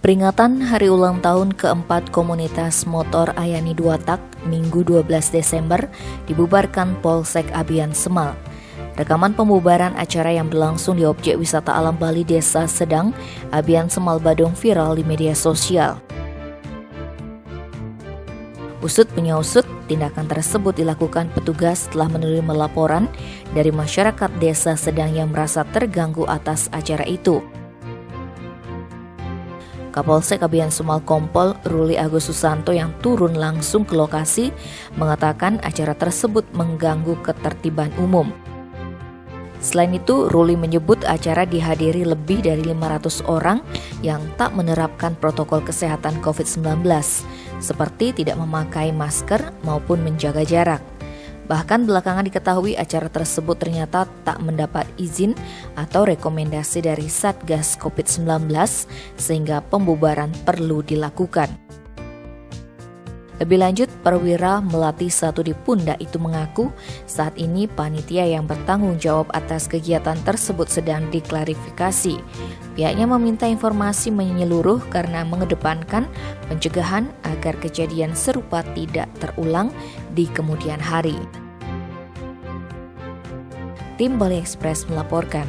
Peringatan hari ulang tahun keempat komunitas motor Ayani 2 Tak, Minggu 12 Desember, dibubarkan Polsek Abian Semal. Rekaman pembubaran acara yang berlangsung di objek wisata alam Bali Desa Sedang, Abian Semal Badung viral di media sosial. Usut punya usut, tindakan tersebut dilakukan petugas setelah menerima laporan dari masyarakat Desa Sedang yang merasa terganggu atas acara itu. Kapolsek Abian Semal Kompol Ruli Agus Susanto yang turun langsung ke lokasi mengatakan acara tersebut mengganggu ketertiban umum. Selain itu, Ruli menyebut acara dihadiri lebih dari 500 orang yang tak menerapkan protokol kesehatan COVID-19, seperti tidak memakai masker maupun menjaga jarak. Bahkan belakangan diketahui acara tersebut ternyata tak mendapat izin atau rekomendasi dari Satgas COVID-19 sehingga pembubaran perlu dilakukan. Lebih lanjut, perwira Melati 1 di Pundak itu mengaku saat ini panitia yang bertanggung jawab atas kegiatan tersebut sedang diklarifikasi. Pihaknya meminta informasi menyeluruh karena mengedepankan pencegahan agar kejadian serupa tidak terulang di kemudian hari. Tim Bali Express melaporkan.